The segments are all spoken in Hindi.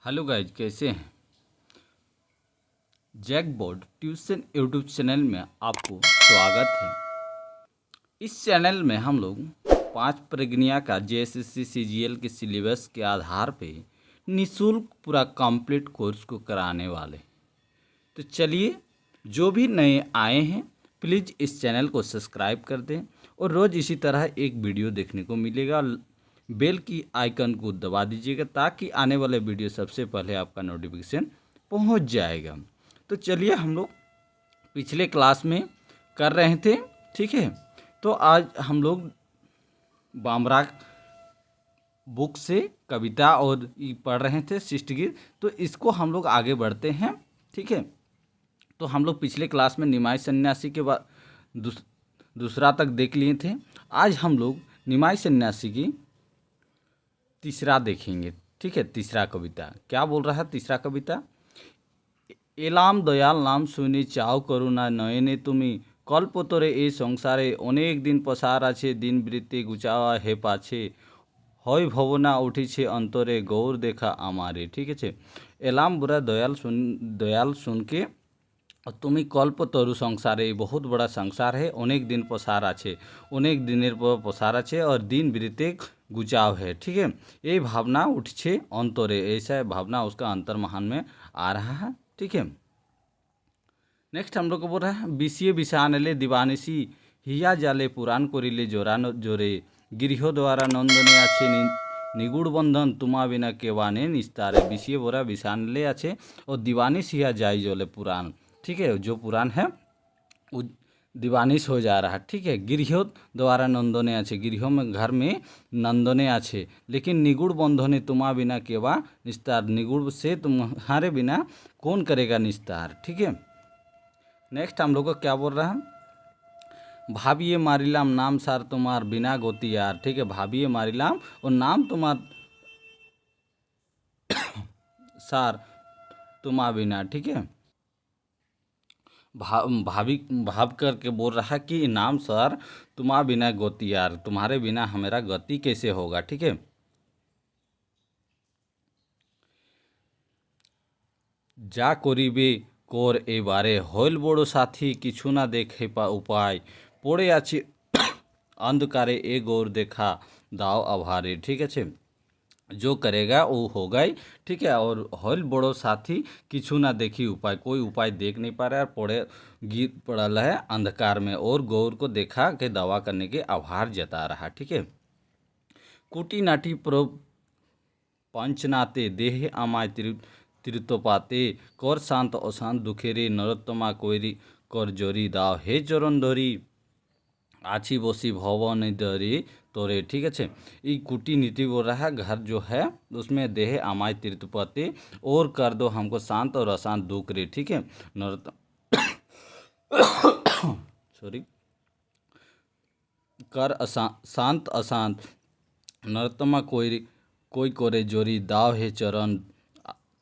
हेलो गाइज, कैसे हैं। जैकबोर्ड ट्यूशन यूट्यूब चैनल में आपको स्वागत है। इस चैनल में हम लोग 5 प्रज्ञा का जेएसएससी सीजीएल के सिलेबस के आधार पे निःशुल्क पूरा कंप्लीट कोर्स को कराने वाले। तो चलिए, जो भी नए आए हैं प्लीज़ इस चैनल को सब्सक्राइब कर दें और रोज़ इसी तरह एक वीडियो देखने को मिलेगा। बेल की आइकन को दबा दीजिएगा ताकि आने वाले वीडियो सबसे पहले आपका नोटिफिकेशन पहुंच जाएगा। तो चलिए, हम लोग पिछले क्लास में कर रहे थे, ठीक है। तो आज हम लोग बामरा बुक से कविता और पढ़ रहे थे शिष्टगीत। तो इसको हम लोग आगे बढ़ते हैं, ठीक है। तो हम लोग पिछले क्लास में निमाई सन्यासी के बाद दूसरा तक देख लिए थे। आज हम लोग निमाई सन्यासी की तीसरा देखेंगे, ठीक है। तीसरा कविता क्या बोल रहा है। तीसरा कविता, एलाम दयाल नाम শুনি চাও করুণা নয়নে তুমি কল্পতরে এই সংসারে অনেক দিন পসার আছে দিন বৃত্তি গুচাওয়া হে পাছে হয় ভবনা উঠিছে অন্তরে গৌর দেখা আমারে, ठीक है। एलाम बुरा दयाल सुन के और तुम्हें कल्पतरु संसार, ये बहुत बड़ा संसार है। अनेक दिन पसार आछे, अनेक दिनेर पर पसार आछे और दिन बीते गुचाव है, ठीक है। ये भावना उठछे अंतरे, ऐसा भावना उसका अंतर महान में आ रहा है, ठीक है। नेक्स्ट हम लोग को बोल रहा है, विषय विषानले दीवानिसी हिया जाले पुराण करिले जोरा जोरे गृह द्वारा नंदने आछे निगुड़ बंधन तुमा बिना केवाने निस्तारे। विषय बोरा विषानले आछे और दीवानिश हिया जाई जोले पुराण, ठीक है। जो पुराण है वो दीवानिश हो जा रहा है, ठीक है। गृह द्वारा नंदने आछे, गृह में घर में नंदने आछे, लेकिन निगुड़ बंधने तुमा बिना केवा निस्तार, निगुड़ से तुम्हारे बिना कौन करेगा निस्तार, ठीक है। नेक्स्ट हम लोग को क्या बोल रहा है, भाविए मारिलाम नाम सार तुम्हार बिना गोती यार, ठीक है। भाविए मारिलाम और नाम तुम्हार सार तुमा बिना, ठीक है। भाव करके बोल रहा है कि नाम सर तुम्हारा बिना गति यार, तुम्हारे बिना हमारा गति कैसे होगा, ठीक है। जा करिबे कर एबारे हईल बड़ो साथी किछु ना देखे पा उपाय पड़े आछि अंधकारे ए गौर देखा दाव आभारे, ठीक है। जो करेगा वो होगा ही, ठीक है। और हल बड़ो साथी किछु ना देखी उपाय, कोई उपाय देख नहीं पा रहा है, पड़े गिर पड़ल है अंधकार में और गौर को देखा के दवा करने के आभार जता रहा, ठीक है। कुटी नाटी प्रो पंचनाते देह आमाय तीर्थपाते कर शांत अशांत दुखेरे नरोत्तमा कोयरी कर जरी दाव हे चरण धरी आछी बसी भवन दरी तोरे, ठीक है। ये कुटी नीति बोल रहा है, घर जो है उसमें देह आमाय तीर्थपति और कर दो हमको शांत और अशांत दुख रे, ठीक है। नरोत्तम सॉरी कर शांत अशांत नरोत्तमा कोई करे जोरी दाव हे चरण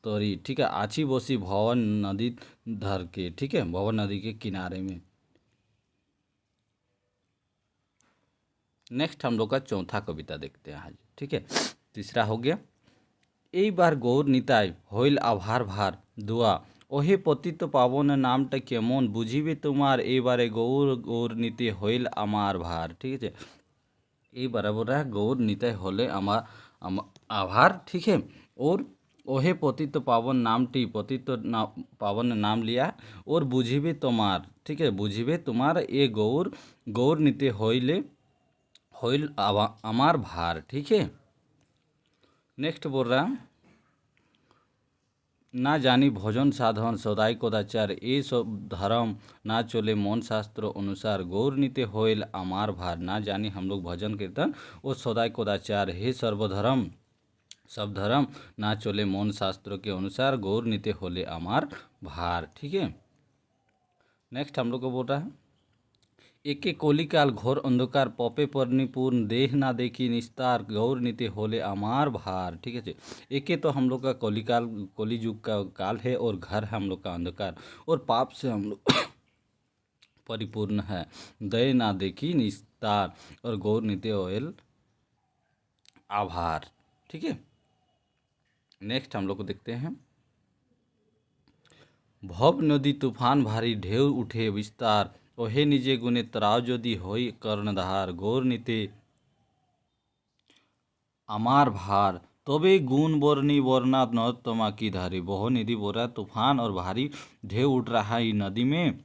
तोरी, ठीक है। आछी बसी भवन नदी धर के, ठीक है, भवन नदी के किनारे में। नेक्स्ट हम लोग का चौथा कविता देखते हैं आज, ठीक है। तीसरा हो गया, এই বার গৌর নিতাই হইল আভার ভার দুয়া ওহে পতিত পাবন নামটা কেমন বুঝিবে তোমার এবারে গৌর গৌর নিতে হইল আমার ভার, ঠিক আছে। এই बराबर है गौर निताय होले आभार, ठीक है। और ओहे पतित पावन नामटी पतित पावन नाम लिया और बुझिबे तुम्हार, ठीक है। बुझिबे तुम्हार ए गौर गौर निते होइले होइल अमार भार, ठीक है। नेक्स्ट बोल रहा है, ना जानी भोजन साधन सदाई कदाचार ये सब धर्म ना चले मन शास्त्र अनुसार गौर नीते होइल अमार भार। ना जानी हम लोग भजन कीर्तन और सदाई कदाचार हे सर्वधर्म सब धर्म ना चले मन शास्त्र के अनुसार गौर नीते होले अमार भार, ठीक है। नेक्स्ट हम लोग को बोल रहा है, एके कलिकाल घोर अंधकार पपे परिपूर्ण देह ना देखी निस्तार गौर नीति होले अमार भार, ठीक है। एके तो हम लोग का कलिकाल कलियुग का काल है और घर है हम लोग का अंधकार और पाप से हम लोग परिपूर्ण है, दय ना देखी निस्तार और गौर नीति होल आभार, ठीक है। नेक्स्ट हम लोग को देखते हैं, भव नदी तूफान भारी ढेउ उठे विस्तार, ओहे निजे गुने तराव यदि होई कर्णधार, गौर नीते अमार भार तबे गुण बरनी वरना नरोत्तमा की धारी। बहुत निधि बोल रहा है तूफान और भारी ढेउ उठ रहा है नदी में,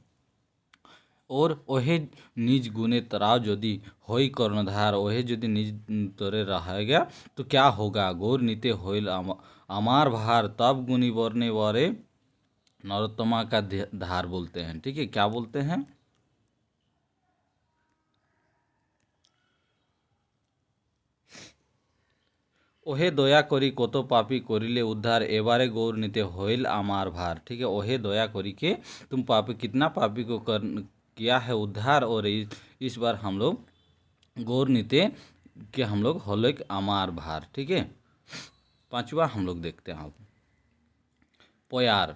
और ओहे निज गुने तराव यदि होई कर्णधार, ओहे यदि निज तोरे रहेगा तो क्या होगा, गौर नीते होइल अमार भार तब गुनी बरने वरे नरोत्तमा का धार बोलते हैं। ठीक है, क्या बोलते हैं, ओहे दया करी कत पापी करिले उद्धार, एबारे गौर नीते होइल आमार भार। ठीक है, ओहे दया करी के तुम पापी कितना पापी को कर किया है उद्धार, और इस बार हम लोग गौर नीते के हम लोग होलिक आमार भार। ठीक है, पांचवा हम लोग देखते हैं, पयार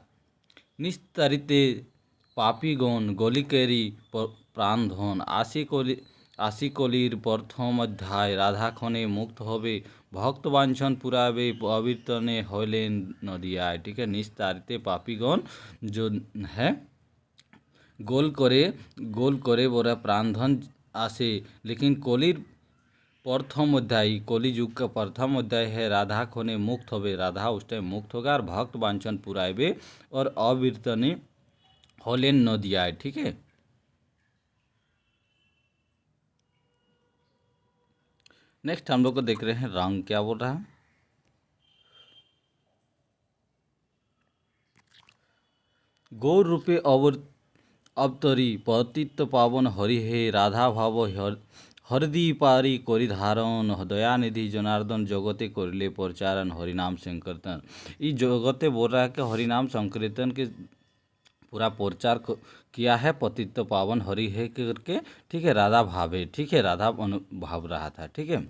निस्तारिते पापीगण गलिकेरी प्राणधन, आशिकलिर प्रथम अध्याय राधाखने मुक्त होवे, भक्त वांछन पुरावे अवितने होलेन नदियाय। ठीक है, निस्तारिते पापीगण जो है गोल करे बोरा प्राणधन आसे, लेकिन कलिर प्रथम अध्याय, कली युग का प्रथम अध्याय है, राधा खोने मुक्त होवे, राधा उस टाइम मुक्त होगा, और भक्त वांछन पुरावे और अविरतने होलेन नदियाय। ठीक है, नेक्स्ट हम लोग को देख रहे हैं रंग क्या बोल रहा है, गौर रूपे अवतरी पतित पावन हरि हे, राधा भाव हरदी पारी करि धारण, दयानिधि जनार्दन जगते करिले प्रचारण, हरिनाम संकीर्तन। इस जगते बोल रहा है कि हरिनाम संकीर्तन के पूरा प्रचार किया है, पतित पावन हरि है करके। ठीक है, राधा भावे, ठीक है, राधा भाव रहा था। ठीक है,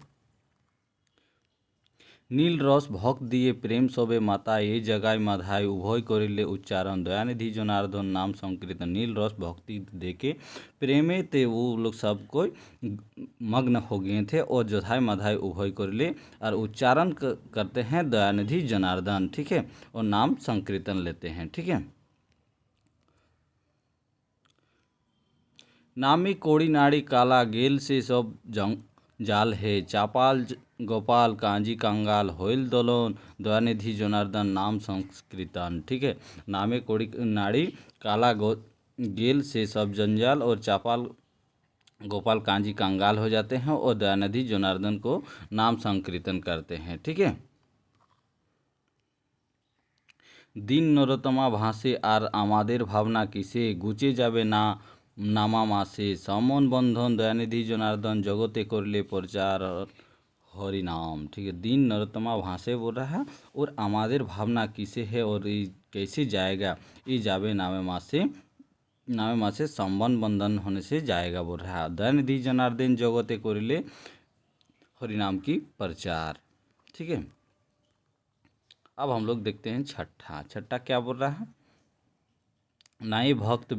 नील रस भक्त दिए प्रेम सबे माता, ये जगाय माधाय उभय करिले उच्चारण, दयानिधि जनार्दन नाम संकीर्तन। नील रस भक्ति देके प्रेमे ते वो लोग सब कोई मग्न हो गए थे, और जोधाय माधाय उभय करिले और उच्चारण करते हैं दयानिधि जनार्दन। ठीक है, और नाम संकीर्तन लेते हैं। ठीक है, नामी कोड़ी नाड़ी काला गेल से सब जाल है, चापाल गोपाल कांजी कंगाल होइल दलोन, दयानिधि जनार्दन नाम संकीर्तन। ठीक है, नामे कोड़ी नाड़ी काला गेल से सब जंजाल, और चापाल गोपाल कांजी कंगाल हो जाते हैं, और दयानिधि जनार्दन को नाम संकीर्तन करते हैं। ठीक है, दिन नरोत्तमा भाषे আর আমাদের ভাবনা কিসে, গুচে যাবে না নামা মাসে, সমন বন্ধन दयानिधि जनार्दन जगते करले प्रचार हरि नाम। ठीक है, दिन नरोत्तमा भाषे बोल रहा है, और আমাদের भावना किसे है, और ये कैसे जाएगा, ये जावे नामे मासे संबंध बंधन होने से जाएगा बोल रहा है, दयानिधि जनार्दन जगते करले हरिनाम की प्रचार। ठीक है, अब हम लोग देखते हैं छठा क्या बोल रहा है, नाई भक्त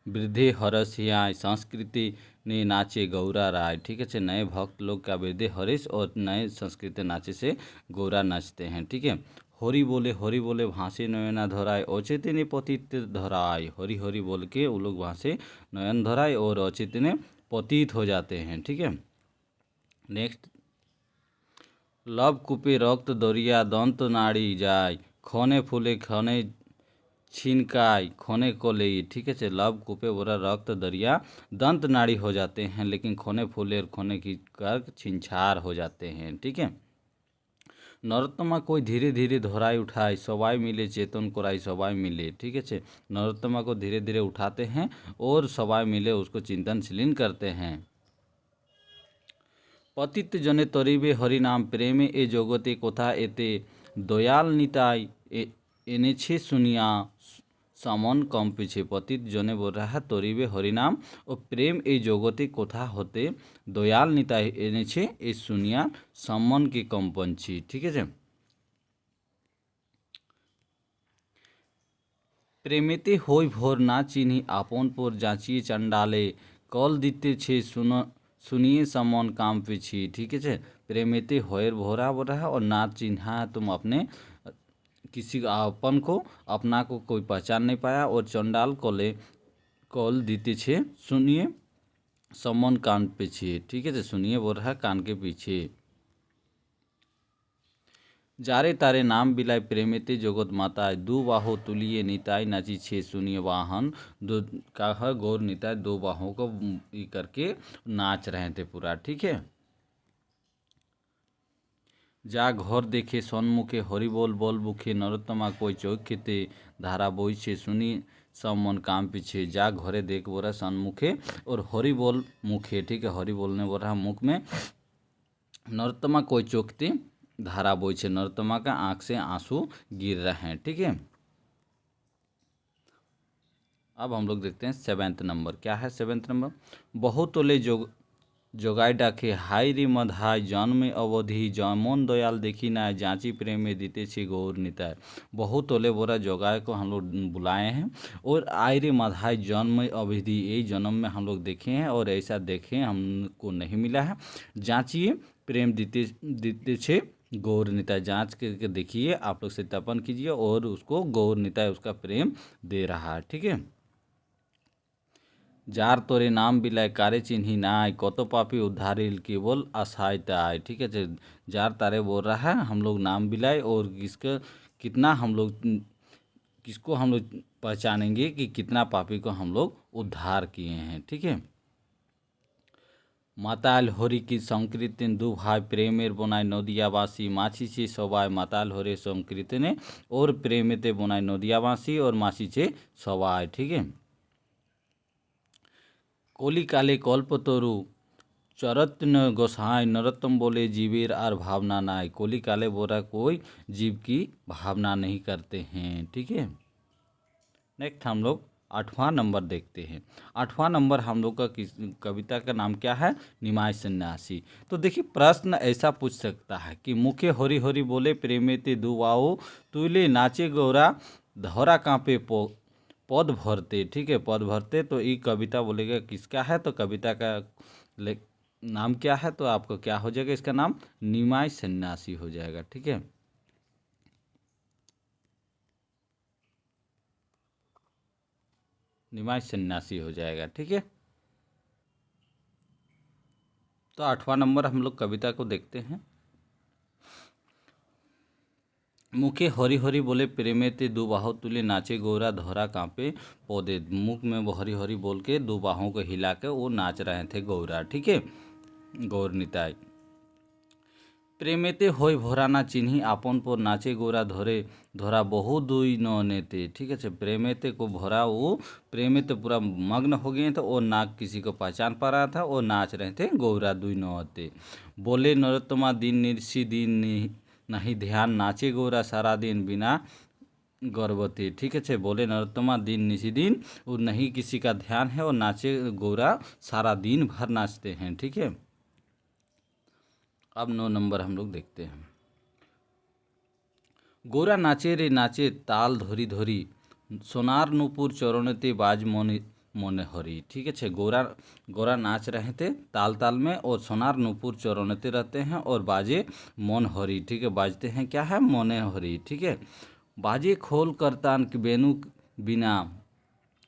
वृद्धे हरसिया, संस्कृति ने नाचे गौरा राय। ठीक है, नए भक्त लोग का वृद्धे हरीश और नए संस्कृति नाचे से गौरा नाचते हैं। ठीक है, हरि बोले भांसे नयना धराय, अचेतने पतित धराय, हरि हरि बोल के वो लोग भांसे नयन धराय और अचेतने पतित हो जाते हैं। ठीक है, नेक्स्ट, लव कूपे रक्त दरिया दंत नाड़ी जाय, खने फूले खने छिनकाय खोने को ले। ठीक है, लव कूपे बोरा रक्त दरिया दंत नाड़ी हो जाते हैं, लेकिन खोने फूले और खोने की कर छिनछार हो जाते हैं। ठीक है, नरोत्तमा कोई धीरे धीरे धोराई उठाए, सवाई मिले चेतन कोराई सवाई मिले। ठीक है, नरोत्तमा को धीरे धीरे उठाते हैं और सवाई मिले उसको चिंतनशीलीन करते हैं। पतित जने तरिबे हरिनाम प्रेमे ए जगते कोथा एते, दयाल निताई এনেছে শুনিয়া समन कम पीछे। पतित जने बोल रहा है तरिबे हरिनाम और प्रेम ए जगते कोथा होते, दयाल निताई এনেছে ए सुनिया समन के कम पंछी। ठीक है, प्रेमेते होई भोर ना चिन्ही आपन पोर, जाचिए चंडाले कल दिते छे सुनिए समन काम पीछी। ठीक है, प्रेमेते होयर भोरा बोल रहा है, और ना चिन्हा तुम अपने किसी अपन को अपना को कोई पहचान नहीं पाया और चंडाल कॉल दीते छे सुनिए समन कान पीछे। ठीक है, तो सुनिए बोल रहा है कान के पीछे। जारे तारे नाम बिलाय प्रेमेते जगत माताय दो बाहो तुलिए निताय नाची छे सुनिए वाहन। दो का है गौर निताय दो बाहों को ये करके नाच रहे थे पूरा। ठीक है, जा घर देखे सन्मुखे हरि बोल बोल बुखे नरोत्तमा कोई चौखिते धारा बोई छे सुनी सब मन काम पीछे। जा घरे देख बोल रहा सन्मुखे और हरि बोल मुखे। ठीक है, हरि बोलने बोल रहा मुख में, नरोत्तमा कोई चौखती धारा बोई छे, नरोत्तमा का आंख से आंसू गिर रहे हैं। ठीक है, अब हम लोग देखते हैं 7th नंबर। क्या है 7th नंबर? बहुत तोले जोगाई डाके हाय रे मधाय जन्म अवधि जमन दयाल देखी ना जांची प्रेम में दीते छे गौर निताय। बहुत तोले बोरा जोगाई को हम लोग बुलाए हैं और आय रे मधाय जन्म अवधि यही जन्म में हम लोग देखे हैं और ऐसा देखे हमको नहीं मिला है। जांचिए प्रेम दीते छे गौर निताय। जांच करके देखिए, आप लोग सत्यापन कीजिए और उसको गौर निताय उसका प्रेम दे रहा है। ठीक है, जार तोरे नाम बिलाय कारे चिन्ही नाय कत पापी उद्धारिल केवल आशाय ताय। ठीक है, जार तारे बोल रहा है हम लोग नाम बिलाए और कितना हम लोग किसको हम लोग पहचानेंगे कि कितना पापी को हम लोग उद्धार किए हैं। ठीक है, माताल हरि की संकीर्तन दु भाई प्रेमेर बनाय नदियाबासी माछी से सबाय। माताल हरे संकीर्तने और प्रेमेते बनाय नदियाबासी और माछी से सबाय। ठीक है, कोली काले कल्पतरु चरत्न गोसाई नरोत्तम बोले जीवेर आर भावना नाय। कोली काले बोरा कोई जीव की भावना नहीं करते हैं। ठीक है, नेक्स्ट हम लोग 8वां नंबर देखते हैं। 8वां नंबर हम लोग का कविता का नाम क्या है? निमाय सन्यासी। तो देखिए, प्रश्न ऐसा पूछ सकता है कि मुखे हरि हरि बोले प्रेमेते दुआओ तुले नाचे गौरा धौरा कांपे पद भरते। ठीक है, पद भरते। तो ये कविता बोलेगा किसका है? तो कविता का नाम क्या है? तो आपको क्या हो जाएगा? इसका नाम निमाय सन्यासी हो जाएगा। ठीक है, निमाय सन्यासी हो जाएगा। ठीक है, तो 8वां नंबर हम लोग कविता को देखते हैं। मुखे हरि हरि बोले प्रेमेते दो बाहों तुले नाचे गौरा धरा कांपे पौधे। मुख में वो हरि हरि बोल के दो बाहों को हिला के वो नाच रहे थे गौरा। ठीक है, गौर निताय। प्रेमेते होय भोराना चिन्ही आपन पर नाचे गौरा धरे धरा बहु दुई न नेते। ठीक है, प्रेमेते को भरा वो प्रेमेते पूरा मग्न हो गए थे और ना किसी को पहचान पा रहा था और नाच रहे थे गौरा दुई न होते। बोले नरोत्तमा दिन निर्षि दिन नहीं ध्यान नाचे गौरा सारा दिन बिना गर्भवती। ठीक है, बोले नरोत्तमा दिन निशी दिन और नहीं किसी का ध्यान है और नाचे गौरा सारा दिन भर नाचते हैं। ठीक है, अब 9 नंबर हम लोग देखते हैं। गौरा नाचे रे नाचे ताल धरी धरी सोनार नूपुर चरणते बाज मोने हरी। ठीक है, गौरा नाच रहे थे ताल ताल में और सोनार नूपुर चरणते रहते हैं और बाजे मोन हरी। ठीक है, बाजते हैं क्या है? मोने हरी। ठीक है, बाजे खोल करतान बेनु बिना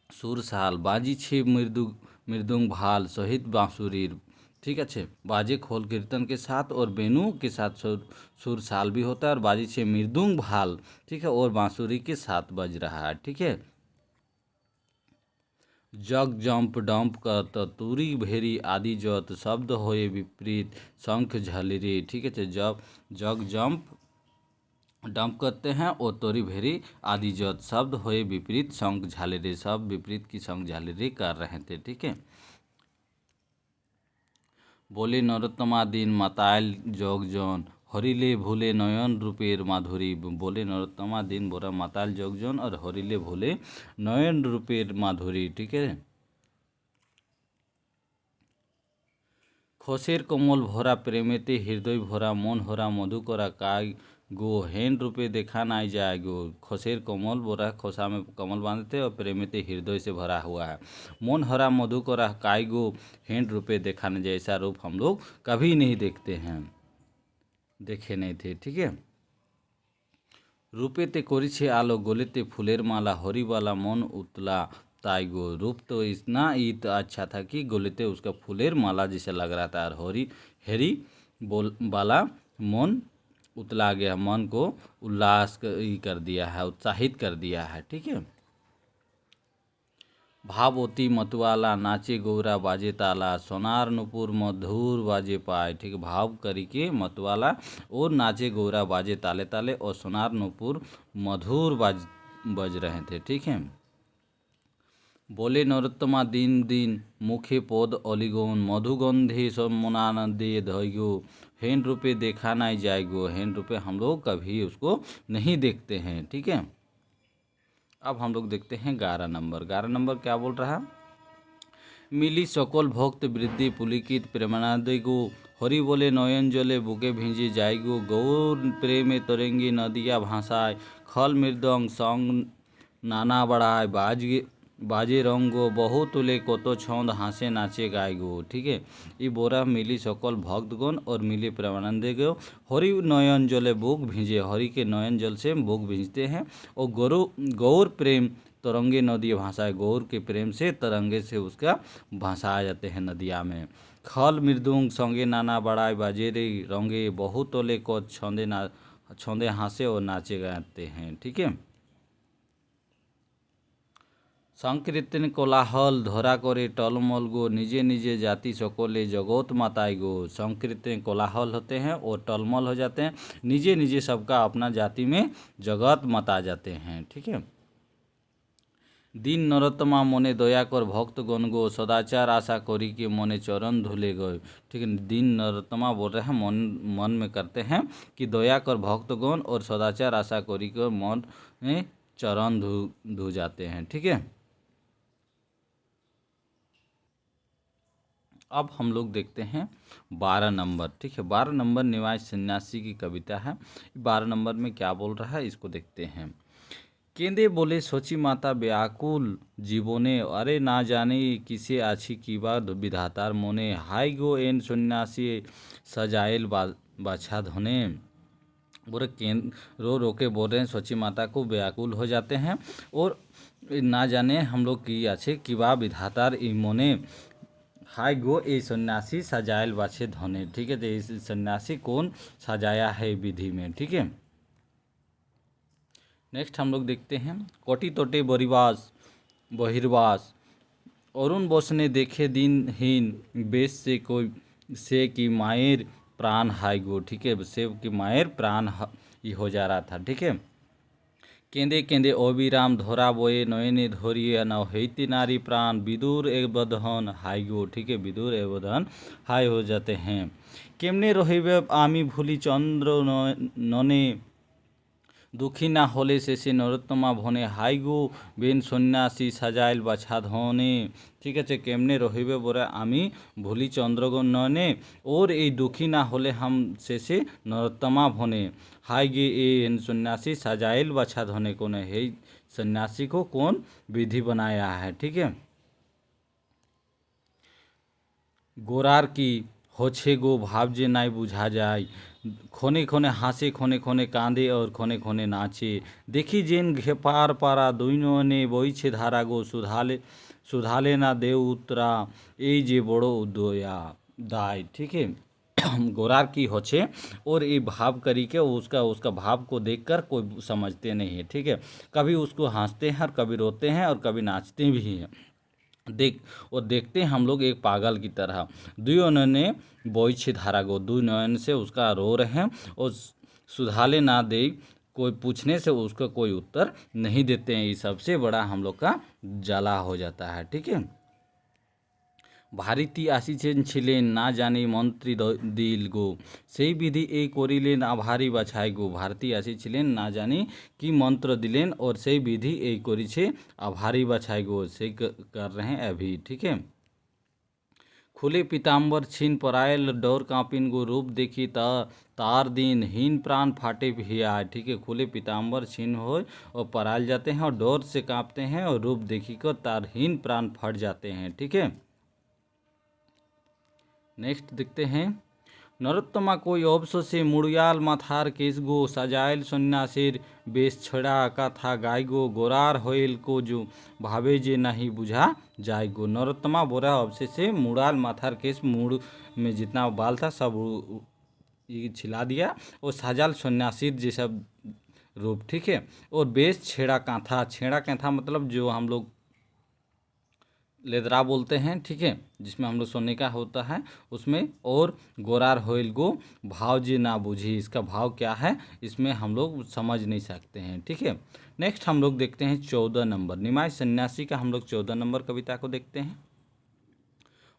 सुरसाल बाजी छे मृदुंग भाल सहित बांसुरीर। ठीक है, बाजे खोल कीर्तन के साथ और बेनू के साथ सुर साल भी होता है और बाजी छे मृदुंग भाल। ठीक है, और बांसुरी के साथ बज रहा है। ठीक है, जग जंप डंप करत तुरी भेरी आदि जत शब्द होए विपरीत शंख झलरी। ठीक है, जग जंप डंप करते हैं और तोरी भेरी आदि जत शब्द होए विपरीत शंख झालरे। सब विपरीत की शंख झालरे कर रहे थे। ठीक है, बोले नरोत्तमा दिन माताल जोग जौन हरिले भूले नयन रूपेर माधुरी। बोले नरोत्तमा दिन बोरा माताल जोग जौन और हरिले भूले नयन रूपेर माधुरी। ठीक है, खोसेर कोमल भरा प्रेमेते हृदय भरा मन भरा मधु करा काय गो हेन रूपे देखा नहीं जाए गो। खोसेर कोमल बोरा खोसा में कमल बांधते और प्रेमेते हृदय से भरा हुआ है। मन हरा मधु करा काय गो हेन रूपे देखा नहीं जाए। ऐसा रूप हम लोग कभी नहीं देखते हैं, देखे नहीं थे। ठीक है, रूपेते करिछे आलो गलेते फूलेर माला हरिवाला मन उतला ताई गो। रूप तो इतना ही तो अच्छा था कि गलेते उसका फूलेर माला जैसा लग रहा था, और हरी बोल वाला मन उतला गया, मन को कर दिया है, उत्साहित कर दिया है। ठीक है। भावोती मतवाला नाचे गौरा बाजे ताला, सोनार नुपुर मधुर बाजे पाए। ठीक है। भाव करी के मतवाला और नाचे गौरा बाजे ताले ताले, और सोनार नुपुर मधुर बज रहे थे। ठीक है। बोले नरोत्तमा दिन दिन मुखे पद अलिगोन, मधुगंधे सब मनानंदे धैगो। हेन रूपे देखा नहीं जाएगो। हेन रूपे हम लोग कभी उसको नहीं देखते हैं। ठीक है। अब हम लोग देखते हैं 11 नंबर। 11 नंबर क्या बोल रहा है? मिली सकल भक्त वृद्धि पुलिकित प्रेमानंदे गो, हरि बोले नयन जले बुके भिंजी जाएगो। गौर प्रेमे तरंगी नदिया भाषाए, खल मृदंग संग नाना बढ़ाए। बाजे रंगो बहु तुले कतो छंद, हासे नाचे गाएगो। ठीक है। ये बोरा मिली सकल भक्तगण और मिली प्रेमानंदे गो, हरि नयन जले बुक भींजे। हरि के नयन जल से बुक भींजते हैं। और गौर प्रेम तरंगे नदी भाषाए, गौर के प्रेम से तरंगे से उसका भाषाया जाते हैं नदिया में। खल मृदुंग संगे नाना बड़ाई, बाजे रे रंगे बहु तोले को छंदे हासे और नाचे गाते हैं। ठीक है। संकीर्तन कोलाहल धरा करे टलमल गो, निजे निजे जाति सकले जगत माताई गो। संकीर्तन कोलाहल होते हैं और टलमल हो जाते हैं, निजे निजे सबका अपना जाति में जगत मता जाते हैं। ठीक है। दिन नरोत्तमा मने दया कर भक्तगण गो, सदाचार आशा करी के मने चरण धुले गए। ठीक है। दिन नरोत्तमा बोल रहे हैं, मन में करते हैं कि दया कर भक्तगण और सदाचार आशा करी कर मन में चरण धो जाते हैं। ठीक है। अब हम लोग देखते हैं 12 नंबर। ठीक है। 12 नंबर निवास सन्यासी की कविता है। 12 नंबर में क्या बोल रहा है इसको देखते हैं। केंदे बोले सोची माता व्याकुल जीवने, अरे ना जाने किसे आछी की बात विधातार मोने। हाय गो एन सन्यासी सजाएल बाछा धोने। बोले रो रो के बोल रहे हैं, सोची माता को व्याकुल हो जाते हैं, और ना जाने हम लोग की आछे कि बा विधातार इमोने। हाय गो ए सन्यासी सजायल बाछे धने। ठीक है। तो इस सन्यासी कौन सजाया है विधि में। ठीक है। नेक्स्ट हम लोग देखते हैं कोटि तोटे बरिवास बहिर्वास, अरुण बसने देखे दिनहीन बेश से कोई से की मायर प्राण हाय गो। ठीक है। से की मायर प्राण ही हो जा रहा था। ठीक है। केंदे केंदे अविराम धरा बोए, नयने धरिए न हेती नारी प्राण। विदुर एवधन हाय गो। ठीक है। विदुर एवधन हाय हो जाते हैं। केमने रहिबे आमी भूली चंद्र नने, दुखी ना होले शेषे नरोत्तमा भने। हाय गो बेन सन्यासी सजाइल बाछा धने। ठीक है। केमने रहिबे बोरा आमी भूली चंद्रगण नयने, और ये दुखी ना होले हम शेषे नरोत्तमा भने। हाय गे ए सन्यासी सजाइल बाछा धने कौन है? सन्यासी को कौन विधि बनाया है? ठीक है। गोरार की होछे गो भाव जे नाई बुझा जाय, खोने खोने हासे खोने खोने कांदे और खोने खोने नाचे। देखी जेन घेपार पारा दुइनो ने बइछे धारा गो, सुधाले ना देव उतरा ए जे बड़ो उदया दाय। ठीक है। गोरार की होछे, और ये भाव करी के उसका भाव को देखकर कोई समझते नहीं है। ठीक है। कभी उसको हंसते हैं और कभी रोते हैं और कभी नाचते भी हैं। देखते हैं हम लोग एक पागल की तरह। दुई नयने बोइछे धारा गो, दुई नयन से उसका रो रहे हैं, और सुधाले ना दे, कोई पूछने से उसका कोई उत्तर नहीं देते हैं। ये सबसे बड़ा हम लोग का जला हो जाता है। ठीक है। ভারতী আসিছেন ছিলেন না জানি মন্ত্রী দিল গো, সেই বিধি এই করিলেন আভারি বাছাই গো। ভারতী আসিছিলেন না জানি কি মন্ত্র দিলেন, और সেই विधि এই করেছে আভারি বাছাই গো, সেই कर रहे हैं अभी। ठीक है। खुले पीताम्बर छीन परायल डोर कांपिन गो, रूप देखी तार दिन हीन प्राण फाटे भिया। ठीक है। खुले पीताम्बर छीन हो और परायल जाते हैं, और डोर से कांपते हैं, और रूप देखी कर तारहीन प्राण फट जाते हैं। ठीक है। नेक्स्ट देखते हैं নরোত্তমা কই অবশেষে মুড়িয়াল মাথার কেশ গো সাজাইল সন্ন্যাসীর বেশ ছড়া কথা গাই গো গোরার হইল को जो भावे जे नहीं बुझा जाय गो। नरोत्तमा बोरा अवशेषे मुड़ाल माथार केस मुड़ में जितना बाल था सब ये छिला दिया और साजाल सन्यासी जैसा रूप, ठीक है। और बेस छेड़ा कांथा, छेड़ा कांथा मतलब जो हम लोग लेदरा बोलते हैं, ठीक है, जिसमें हम लोग सोने का होता है उसमें। और गोरार होइल गो भाव जे ना बूझी, इसका भाव क्या है इसमें हम लोग समझ नहीं सकते हैं, ठीक है। नेक्स्ट हम लोग देखते हैं 14 नंबर निमाय सन्यासी का हम लोग 14 नंबर कविता को देखते हैं।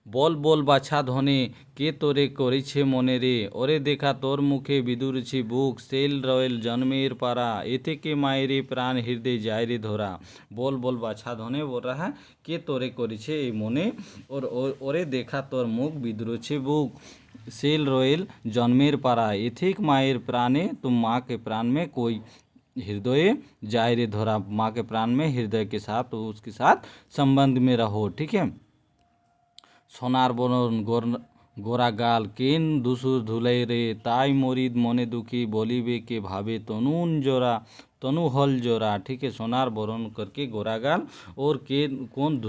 बोल बोल बाछा धने के तोरे करिछे मने रे ओरे देखा तोर मुखे विदुरछि बुक सेल रॉयल जन्मेर पारा एथे के मायरे प्राण हृदय जाय रे धोरा। बोल बोल बाछा धने बोल रहा है के तोरे करिछे मने और ओरे देखा तोर मुख विदुरछि बुक सेल रॉयल जन्मेर पारा एथे के मायर प्राणे तुम माँ के प्राण में कोई हृदय जाय रे धोरा। माँ के प्राण में हृदय के साथ तो उसके साथ संबंध में रहो, ठीक है। सोनार बरन गोरा गाल केन दुसुर धुलै रे ताई मोरिद मने दुखी बोलिबे के भावे तनुन जोरा तनु हल जोरा, ठीक है। सोनार बरन करके गोरा गाल और के कौन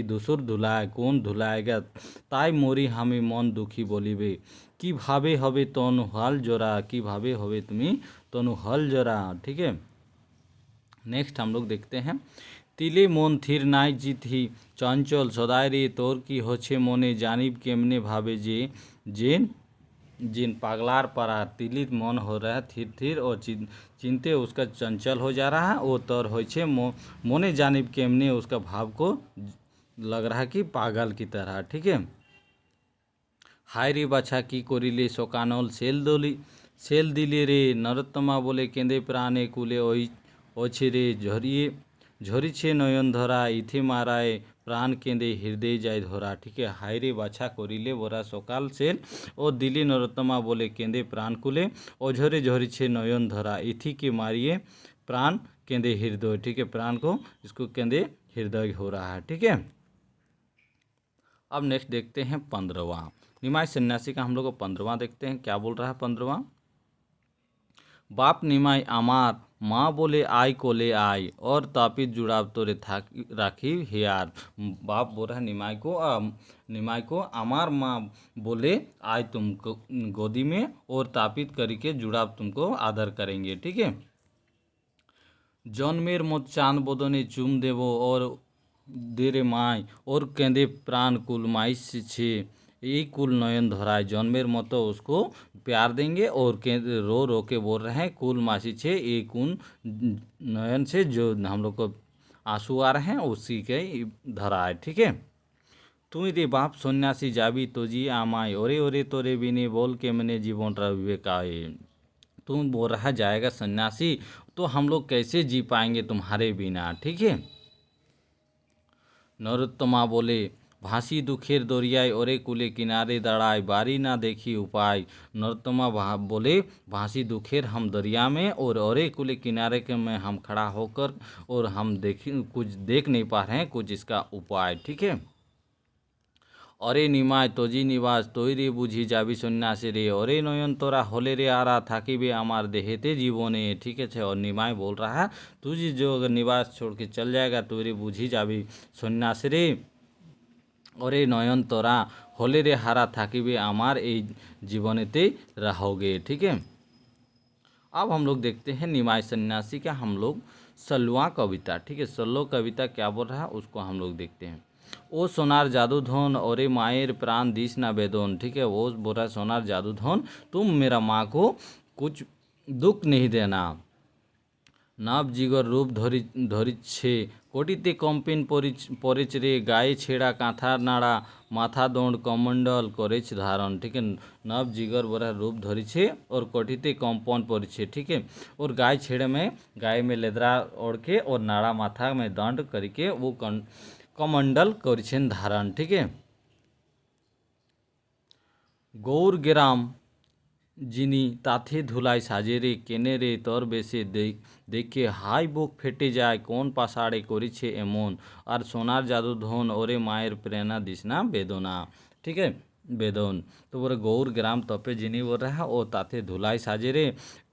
दुसुर धुलाए, कौन धुलाएगा, ताई मोरी हमें मन दुखी बोलिबे कि भावे हवे तनु हल जोरा, कि भावे हवे तुम्हें तनु हल जोरा, ठीक है। नेक्स्ट हम लोग देखते हैं तिले मन थिर नाई जिथि चंचल सदाय रे तोर की होछे मने जानिब केमने भावे जे जेन जिन पागलार परा तिली मन हो रहा है थिर थिर और चिंते उसका चंचल हो जा रहा है। वो तोर होछे मोने जानिब केमने उसका भाव को लग रहा है कि पागल की तरह, ठीक है। हाय रे बाछा की करिले सोकानल सेल दिले रे नरोत्तमा बोले केंदे प्राणे कुले ओछे रे झरिछे नयन धरा इथे माराए प्राण केंदे हृदय जाय धरा, ठीक है। हाय रे बाछा करिले बोरा सकाल सेल और दिली नरोत्तमा बोले केंदे प्राण कुले ओझरे झरिछे नयन धरा इथी के मारिए प्राण केंदे हृदय, ठीक है। प्राण को इसको केंदे हृदय हो रहा है, ठीक है। अब नेक्स्ट देखते हैं 15वां निमाय सन्यासी का हम लोग 15वां देखते हैं क्या बोल रहा है 15वां। बाप निमाय आमार माँ बोले आई कोले आई और तापित जुड़ाव तोरे राखी हियार। बाप बोल रहा है निमाय को आमार माँ बोले आई तुमको गोदी में और तापित करके जुड़ाव तुमको आदर करेंगे, ठीक है। जन्मेर मत चांद बदने चुम देवो और देरे माय और केंदे प्राण कुल माई छे यही कुल नयन धराए। जन्मेर मतो उसको प्यार देंगे और रो रो के बोल रहे हैं कुल मासी छे एक कुल नयन से जो हम लोग को आंसू आ रहे हैं उसी के धराए, ठीक है। तुई रे बाप सन्यासी जाबी तो जी आमाय ओरे ओरे तोरे बिने बोल के मैंने जीवन विवेकाए। तुम बोल रहा जाएगा सन्यासी तो हम लोग कैसे जी पाएंगे तुम्हारे बिना, ठीक है। नरोत्तमा बोले भासी दुखेर दरियाय ओरे कुले किनारे दड़ाई बारी ना देखी उपाय। नरोत्तमा बोले भासी दुखेर हम दरिया में और ओरे कुले किनारे के में हम खड़ा होकर और हम कुछ देख नहीं पा रहे हैं कुछ इसका उपाय, ठीक है। अरे निमाय तोजी निवास तोई रे बुझी जाबी सन्यासी रे अरे नयन तोरा होले रे आरा थाकिबे आमार देहेते जीवने, ठीक है। और निमाय बोल रहा है तुझी जो अगर निवास छोड़ के चल जाएगा तो रे बुझी जाबी सन्यासी रे अरे नयन तोरा होले रे हारा थाकिबे आमार ए जीवनेते रहोगे, ठीक है। अब हम लोग देखते हैं निमाय सन्यासी का हम लोग 16वां कविता, ठीक है। 16 कविता क्या बोल रहा है उसको हम लोग देखते हैं। ओ सोनार जादू धन और मायर प्राण दिस ना बेदोन, ठीक है। वो बोल रहा है सोनार जादू धन तुम मेरा माँ को कुछ दुख नहीं देना। नाभ जिगर रूप धरिछे कोटिते कम्पेन परेच रे गाये छेड़ा कांथा नाड़ा माथा दंड कमंडल करेछ धारण, ठीक है। नव जिगर बोरा रूप धरिछे और कोटिते कंपन परेछे, ठीक है। और गाय छेड़े में गाय में लेदरा ओढ़ के और नाड़ा माथा में दंड करके वो कमंडल करेछेन धारण, ठीक है। गौर गेराम जिनी ताथे धुलाई साजे रे केने रे तोर बेसे देखे हाई बुक फेटे जाए कौन पासाड़े करिछे एमन और सोनार जादू धन ओरे मायर प्रेरणा दिसना बेदना, ठीक है। बेदौन। तो बोले गौर ग्राम तपे जिनी बोल रहा है ओ ताते धुलाई साजे रे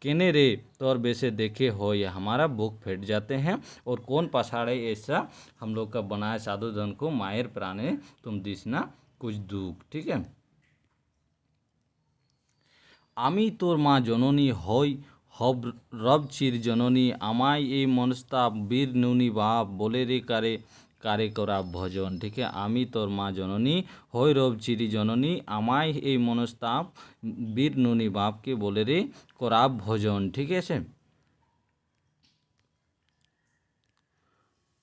केने रे तौर बेसे देखे हो ये हमारा बुक फेट जाते हैं। और कौन पछाड़े ऐसा हम लोग का बनाए साधु धन को मायर प्राणे तुम दिसना कुछ दुख। ठीक है। আমি তোর মা জননী হই হব রব চির জননী আমায় এই মনস্তাপ বীর নুনি বাপ বলে রে কারে কারে করা ভজন। ঠিক है। আমি তোর মা জননী হই রব চিরি জননী আমায় এই মনস্তাপ বীর নুনি বাপকে বলে রে করা ভজন। ঠিক আছে।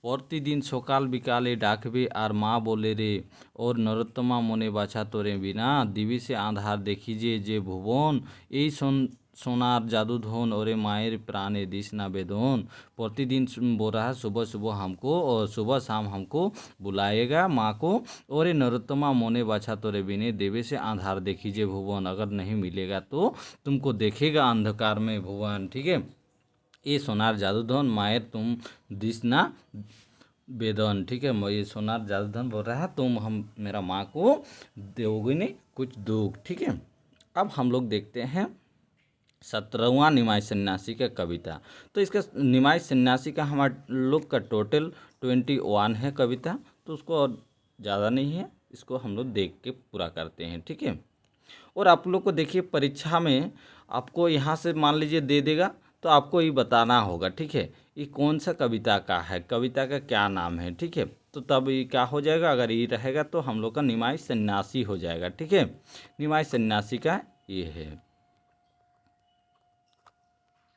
প্রতিদিন সকাল বিকালে ডাকবে আর মা বলে রে ওর নরোত্তমা মনে বাছা তোরে বিনা দিবিসে আধার দেখি যে ভুবন এই সোনার जादूधन और मायर प्राणे दिस ना बेदोन। प्रतिदिन बोल रहा है सुबह सुबह हमको और सुबह शाम हमको बुलाएगा माँ को और नरोत्तमा मोने बाछा तोरे बिने देवे से आधार देखीजिए भुवन अगर नहीं मिलेगा तो तुमको देखेगा अंधकार में भुवन। ठीक है। ये सोनार जादूधन मायर तुम दिसना बेदन। ठीक है। ये सोनार जादूधन बोल रहा है तुम हम मेरा माँ को दोगे नहीं कुछ दुख। ठीक है। अब हम लोग देखते हैं 17वां निमाई सन्यासी का कविता। तो इसका निमाई सन्यासी का हमारे लोग का टोटल 21 है कविता। तो उसको और ज़्यादा नहीं है, इसको हम लोग देख के पूरा करते हैं। ठीक है। और आप लोग को देखिए परीक्षा में आपको यहाँ से मान लीजिए दे देगा तो आपको ये बताना होगा। ठीक है। ये कौन सा कविता का है, कविता का क्या नाम है। ठीक है। तो तब ये क्या हो जाएगा, अगर ये रहेगा तो हम लोग का निमाई सन्यासी हो जाएगा। ठीक है। निमाई सन्यासी का ये है।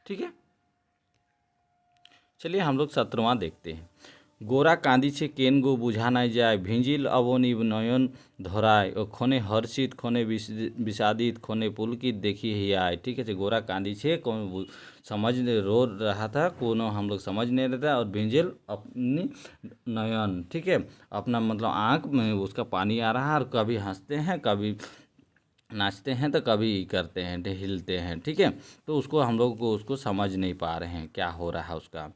ठीक है। चलिए हम लोग 17वां देखते हैं। गोरा कांदी छे केन गो बुझा नहीं जाए भिंजिल अवनी नयन धराय और खोने हर्षित खोने विषादित खोने पुलकित देखी ही आए। ठीक है। गोरा कांदी छे कौन समझ रो रहा था कोनो हम लोग समझ नहीं रहता और भिंजिल अपनी नयन। ठीक है। अपना मतलब आँख में उसका पानी आ रहा है और कभी हंसते हैं कभी नाचते हैं तो कभी करते हैं हिलते हैं। ठीक है। तो उसको हम लोग को उसको समझ नहीं पा रहे हैं क्या हो रहा है उसका।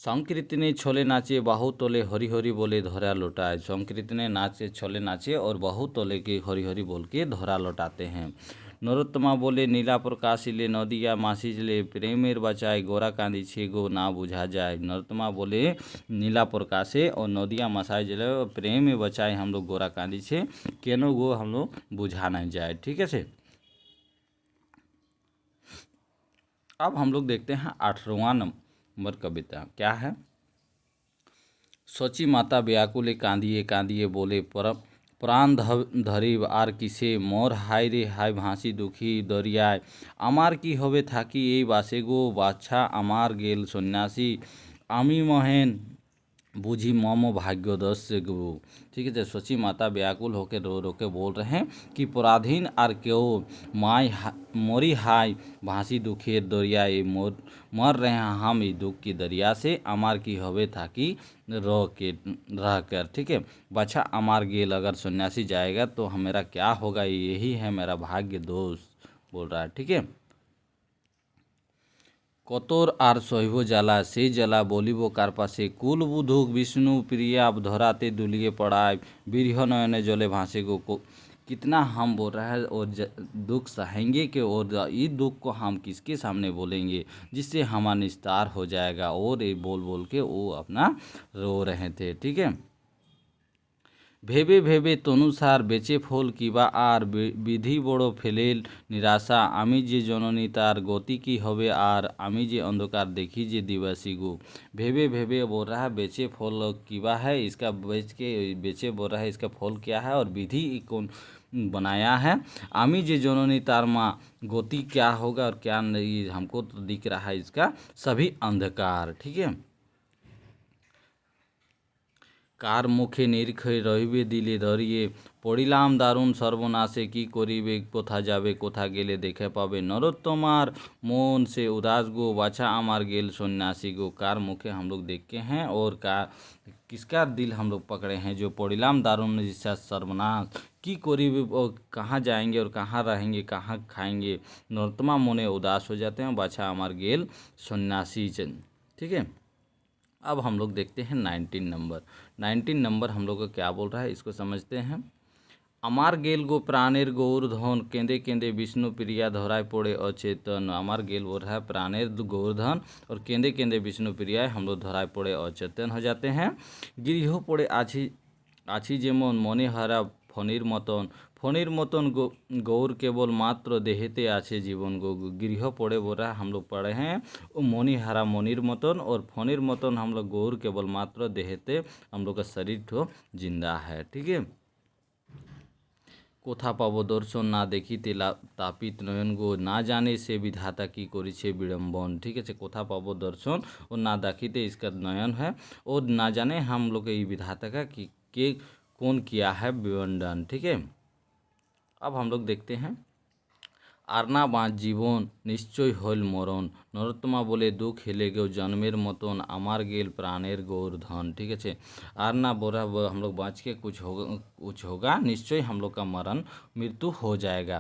संकीर्ति ने छोले नाचे बाहु तोले हरी हरी बोले धरा लौटाए। संकीर्ति ने नाचे छोले नाचे और बाहु तोले के हरी हरी बोल के धरा लौटाते हैं। नरोत्तमा बोले नीला प्रकाशिले नदिया मासिले प्रेमेर बचाए गोरा कांदी छे गो ना बुझा जाए। नरोत्तमा बोले नीला प्रकाशे और नदिया मसाए जले प्रेम में बचाए हम लोग गोरा कांदी छे केनो गो हम लोग बुझा नहीं जाए। ठीक है से। अब हम लोग देखते हैं 18वां नंबर कविता क्या है। सोची माता व्याकुले कांदिए बोले पर प्राण धरी आर किसे मोर हाय रे हाय भांसी दुखी दरियाय आमार की होवे थाकी এই বাসে গো বাচ্চা আমার গেল সন্ন্যাসী আমি মহেন बुझी मोमो भाग्य दस से गो। ठीक है। सोची माता व्याकुल होकर रो रो के बोल रहे हैं कि पराधीन आर क्यों माई मोरी हाय भांसी दुखे दरिया ये मर रहे हैं हम इस दुख की दरिया से अमार की हवे था कि रो के रह कर। ठीक है। बच्चा अमार गेल अगर सन्यासी जाएगा तो मेरा क्या होगा, यही है मेरा भाग्य दोष बोल रहा है। ठीक है। কতর আর সহিব জ্বালা সেই জ্বালা বলিব কার পাশে কুল বুধুক विष्णु प्रिया धराते दुलिए पड़ाए बिरह नयने जले भांसे को कितना हम बोल रहा है और दुख सहेंगे कि और इस दुख को हम किसके सामने बोलेंगे जिससे हमारा निस्तार हो जाएगा। और ये बोल बोल के वो अपना रो रहे थे। ठीक है। भेबे भेबे तनुसार बेचे फल किबा आर विधि बड़ो फेलेल निराशा आमी जे जननी तार गति की हवे आर आमी जे अंधकार देखी जे दिवासी गो। भेबे भेबे बोल रहा है बेचे फल किबा है, इसका बेच के बेचे बोल रहा है इसका फल क्या है और विधि कौन बनाया है। आमी जे जननी तार माँ गति क्या होगा और क्या नहीं हमको तो दिख रहा है इसका सभी अंधकार। ठीक है। কার মুখে নিরীক্ষে রহিবে দিলে ধরিয়ে পড়িলাম দারুণ সর্বনাশে কি করিবে কোথা যাবে কোথা গেলে দেখে পাবে नरोत्तमार मन से उदास गो बाछा अमार गेल सन्यासी गो। कार मुखे हम लोग देख के हैं और का किसका दिल हम लोग पकड़े हैं जो पड़िलाम दारुण जिसका सर्वनाश की करीबे कहाँ जाएंगे और कहाँ रहेंगे कहाँ खाएंगे। नरोत्तमा मोने उदास हो जाते हैं बाछा अमार गेल सन्यासी। ठीक है। अब हम लोग देखते हैं 19 नंबर। 19 नंबर हम लोग को क्या बोल रहा है इसको समझते हैं। আমার গেল গো প্রাণের গৌর ধন কেঁদে কেঁদे विष्णु प्रिया धराय पड़े अचेतन। अमर गेल बोल रहा है प्राणेर गोवर्धन और केंदे केंदे विष्णु प्रिया हम लोग धराय पड़े अचेतन हो जाते हैं। गिरिह पड़े आछी आछी जेमन मने हारा फणिर मतन फणिर मतन गौर केवल मात्र देहेते आछे जीवन गो। गृह पड़े बोल रहा है हम लोग पढ़े हैं वो मणि हारा मणिर मतन और फणिर मतन हम लोग गौर केवल मात्र देहेते हम लोग का शरीर ठो जिंदा है। ठीक है। কোথা পাব দর্শন না দেখিতে তাপিত নয়ন গো না জানে সে বিধাতা की করেছে विडम्बन। ठीक है। कोथा पाबो दर्शन और ना देखिते इसका नयन है और ना जाने हम लोग ये विधाता का कि के कौन किया है विडम्बन। ठीक है। अब हम लोग देखते हैं আর না বাঁচ জীবন নিশ্চয় হইল মরণ নরোত্তমা बोले दुख हेले गो जन्मेर मतन अमार गेल प्राणेर गौर धन। ठीक है। आर ना बोरा हम लोग बाँच के कुछ होगा निश्चय हम लोग का मरण मृत्यु हो जाएगा।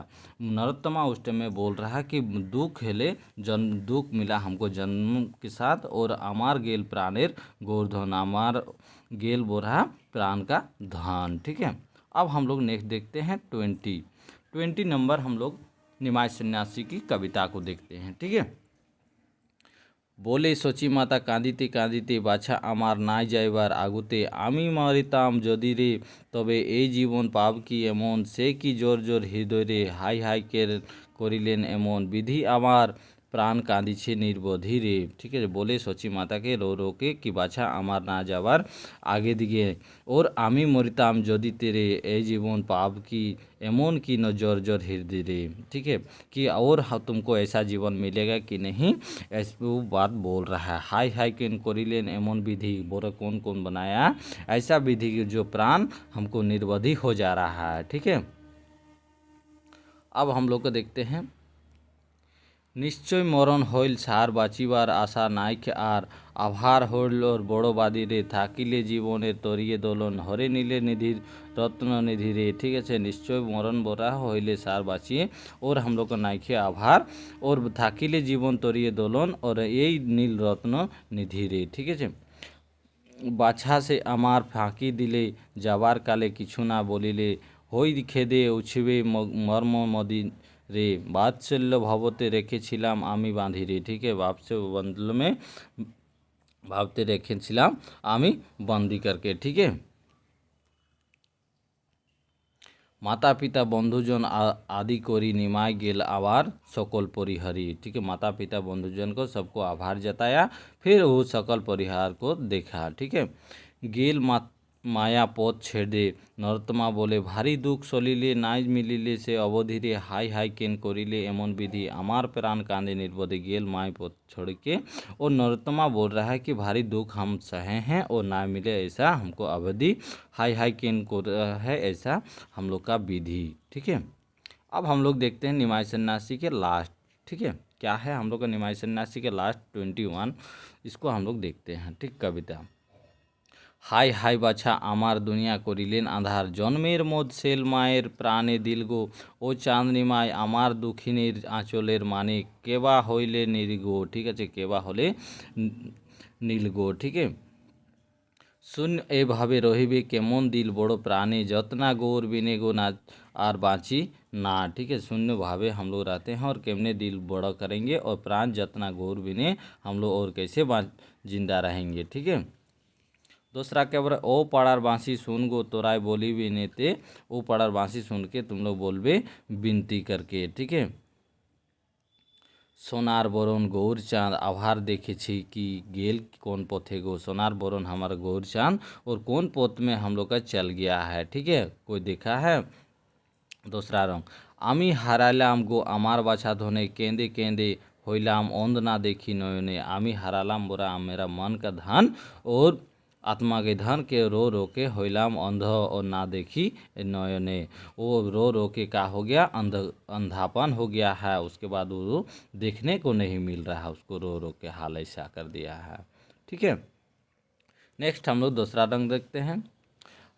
नरोत्तमा उस टाइम में बोल रहा है कि दुख हेले जन्म दुख मिला हमको जन्म के साथ और अमार गेल प्राणेर गौर धन अमार गेल बोरा प्राण का धन। ठीक है। अब हम लोग नेक्स्ट देखते हैं 20 नंबर हम लोग निमाय सन्यासी की कविता को देखते हैं। ठीक है। बोले सची माता काँदिते काँदिते बाछा आमार नाई जाइबार आगुते आमी मरिताम जदि रे तबे এই জীবন পাব কি এমন সে কি জোর জোর হৃদয় রে হাই হাই কের করিলেন এমন विधि आमार प्राण काँदिछे निर्बधि रे। ठीक है। बोले सची माता के रो रो के कि बाछा आमार ना जावार आगे दिगे और आमी मरिताम जदि तेरे ए जीवन पाप की एमन की न जोर जोर हृदय रे। ठीक है। कि और तुमको ऐसा जीवन मिलेगा कि नहीं ऐसी बात बोल रहा है। हाय हाय किन करिलेन एमन विधि बोरा कौन कौन बनाया ऐसा विधि जो प्राण हमको निर्वधि हो जा रहा है। ठीक है। अब हम लोग को देखते हैं निश्चय मरण हईल सार बाँचिबार आशा नाइक आर आभार हईल और बड़ोबादी रे थाकिले जीवनेर तरिए दोलन हरे नीले निधिर रत्न निधि रे। ठीक है। निश्चय मरण बोरा हईले सार बाँचिए और हम लोग का नाइके आभार और थाकिले जीवन तरिए दोलन और यही नील रत्न निधि रे। ठीक है। बाछा से आमार फाँकी दिले जाबार काले किछु ना बोलिले हई खेदे उछिबे मर्म मदी रे बात्सल्य भावते रेखेছিলাম আমি बाँधी रे। ठीक है। वात्सल्य बंधल में भावते रेखेছিলাম আমি बंदी करके। ठीक है। माता पिता बंधुजन आदि करी निमाय गेल आवार सकल परिहारी। ठीक है। माता पिता बंधुजन को सबको आभार जताया फिर वो सकल परिहार को देखा। ठीक है। गेल माया पथ छेड़ दे नरोत्तमा बोले भारी दुख सलिले नाइज मिलिले से अवधि रे हाय हाय केन करिले एमन विधि आमार प्राण कांदे निर्बधि गेल माय पथ छोड़ के। और नरोत्तमा बोल रहा है कि भारी दुख हम सहे हैं और ना मिले ऐसा हमको अवधि हाय हाय केन को है ऐसा हम लोग का विधि। ठीक है। अब हम लोग देखते हैं निमाय सन्यासी के लास्ट। ठीक है। क्या है हम लोग का निमाय सन्यासी के लास्ट 21 इसको हम लोग देखते हैं। ठीक कविता हाय हाय बाछा आमार दुनिया करिलेन आधार जन्मेर मध सेल मायर प्राणे दिल गो ओ चाँदनी माय आमार दुखिनीर आँचलेर माने केबा हইলে नीलगो। ठीक है। केबा हले नीलगो। ठीक है। शून्य एभावे रहिबे केमन दिल बड़ो प्राणे जतना गौर बिने गो ना आर बाँची ना। ठीक है। शून्य भावे हम लोग रहते हैं और केमने दिल बड़ा करेंगे और प्राण जतना गौर बिने हम लोग और कैसे जिंदा रहेंगे। ठीक है। दूसरा क्या बोला ओ पाड़ार बाँसी सुन गो तोराय बोली भी नेते ओ पाड़ार बाँसी सुन के तुम लोग बोलबे विनती करके। ठीक है। सोनार बरन गौर चाँद आभार देखेছি कि गेल कौन पथे गो सोनार बरन हमारा गौर चाँद और कौन पथ में हम लोग का चल गया है। ठीक है। कोई देखा है। दूसरा रंग आमी हारालाम गो आमार बाछा धने केंदे केंदे हईलाम अंध ना देखी नयने आमी हारालाम बोरा मेरा मन का धन और आत्मा के धन के रो रो के हईलाम अंध और ना देखी नयने वो रो रो के का हो गया अंधापन हो गया है। उसके बाद वो देखने को नहीं मिल रहा है उसको रो रो के हाल ऐसा कर दिया है। ठीक है। नेक्स्ट हम लोग दूसरा रंग देखते हैं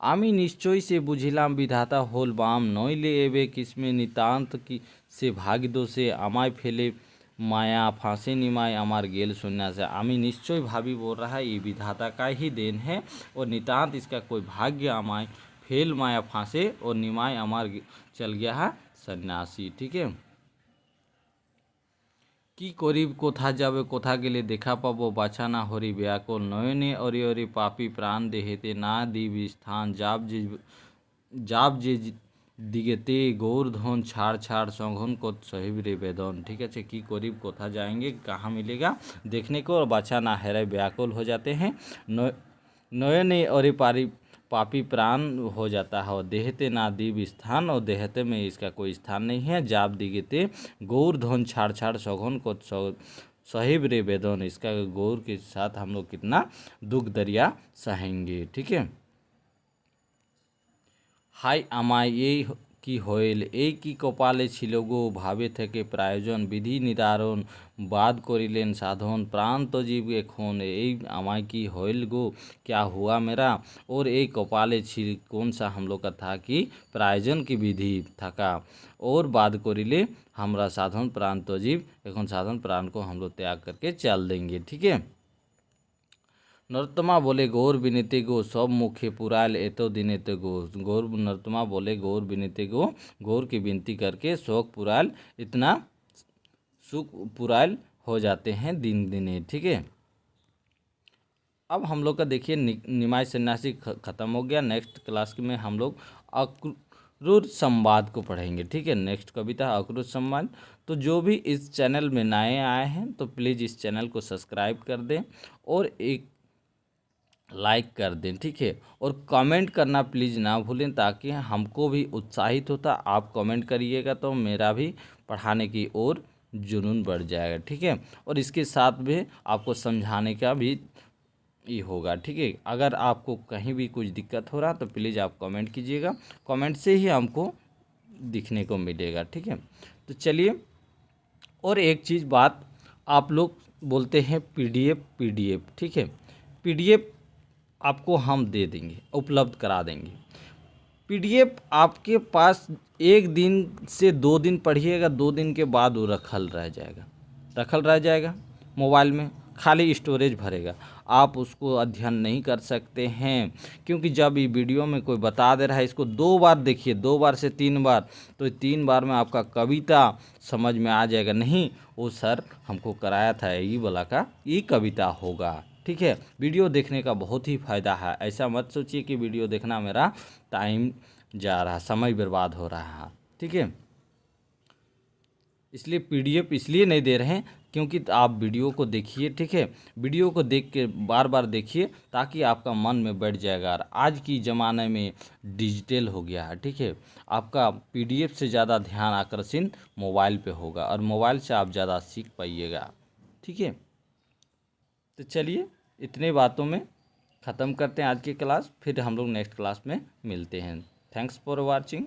आमी निश्चय से बुझिलाम विधाता होल बाम नइले एबे किसमें नितांत की से भाग्य दोषे आमाय फेले माया फांसे निमाय अमार गेल सन्यास। आमी निश्चय भावी बोल रहा है ये विधाता का ही देन है और नितांत इसका कोई भाग्य आमाय फेल माया फांसे और निमाय अमर चल गया है सन्यासी। ठीक है। কি করিব কোথা যাবে কোথা গেলে দেখা পাবো বাছা না হরি ব্যাকুল নয়নে অরি অরি পাপী প্রাণ দেহেতে না দিব স্থান যাব যে দিগেতে গৌর ধন ছাড় ছাড় संघन को सहिब रे बेदन। ठीक है। की करीब कोथा जाएंगे कहाँ मिलेगा देखने को, और बाछा ना हेरे व्याकुल हो जाते हैं, नयने और पापी प्राण हो जाता है, और देहते ना दीव स्थान, और देहते में इसका कोई स्थान नहीं है, जाप दिगते गौर धन छाड़ छाड़ सघन को सहिब रे बेदन, इसका गौर के साथ हम लोग कितना दुख दरिया सहेंगे। ठीक है। হাই আমায় এই কি হইল এই কি কপালে ছিল গো ভাবে থেকে প্রয়োজন বিধি নিদারণ বাদ করিলেন সাধন প্রাণ তো জীব এখন এই আমায় কি হইল गो क्या हुआ मेरा, और एक कपाले छिल कौन सा हम लोग का था कि प्रयोजन की विधि थका और बाद करिले हमरा साधन प्राण तो जीव এখন साधन प्राण को हम लोग त्याग करके चल देंगे। ठीक है। नरोत्तमा बोले गौर विनीते गो सब मुखे पुराल एतो दिनेते गो, गौर नरोत्तमा बोले गौर विनीते गो गौर की विनती करके शोक पुराल इतना सुख पुराल हो जाते हैं दिन दिने। ठीक है। अब हम लोग का देखिए निमाय सन्यासी खत्म हो गया। नेक्स्ट क्लास में हम लोग अक्रूर संवाद को पढ़ेंगे। ठीक है। नेक्स्ट कविता अक्रूर संवाद। तो जो भी इस चैनल में नए आए हैं तो प्लीज़ इस चैनल को सब्सक्राइब कर दें और एक लाइक कर दें। ठीक है। और कमेंट करना प्लीज़ ना भूलें ताकि हमको भी उत्साहित होता, आप कमेंट करिएगा तो मेरा भी पढ़ाने की ओर जुनून बढ़ जाएगा। ठीक है। और इसके साथ भी आपको समझाने का भी ये होगा। ठीक है। अगर आपको कहीं भी कुछ दिक्कत हो रहा तो प्लीज़ आप कमेंट कीजिएगा, कमेंट से ही हमको दिखने को मिलेगा। ठीक है। तो चलिए, और एक चीज़ बात, आप लोग बोलते हैं पीडीएफ। ठीक है। पीडीएफ आपको हम दे देंगे, उपलब्ध करा देंगे। पीडीएफ आपके पास 1 दिन से 2 दिन पढ़िएगा, 2 दिन के बाद वो रखल रह जाएगा मोबाइल में, खाली स्टोरेज भरेगा, आप उसको अध्ययन नहीं कर सकते हैं। क्योंकि जब ये वीडियो में कोई बता दे रहा है इसको 2 बार देखिए, 2 बार से 3 बार, तो 3 बार में आपका कविता समझ में आ जाएगा। नहीं, वो सर हमको कराया था ये वाला का ये कविता होगा। ठीक है। वीडियो देखने का बहुत ही फ़ायदा है। ऐसा मत सोचिए कि वीडियो देखना मेरा टाइम जा रहा, समय बर्बाद हो रहा है। ठीक है। इसलिए पीडीएफ इसलिए नहीं दे रहे हैं क्योंकि आप वीडियो को देखिए। ठीक है। वीडियो को देख के बार बार देखिए ताकि आपका मन में बैठ जाएगा। और आज की ज़माने में डिजिटल हो गया है। ठीक है। आपका पीडीएफ से ज़्यादा ध्यान आकर्षित मोबाइल पे होगा और मोबाइल से आप ज़्यादा सीख पाइएगा। ठीक है। तो चलिए, इतने बातों में ख़त्म करते हैं आज की क्लास, फिर हम लोग नेक्स्ट क्लास में मिलते हैं। Thanks for watching.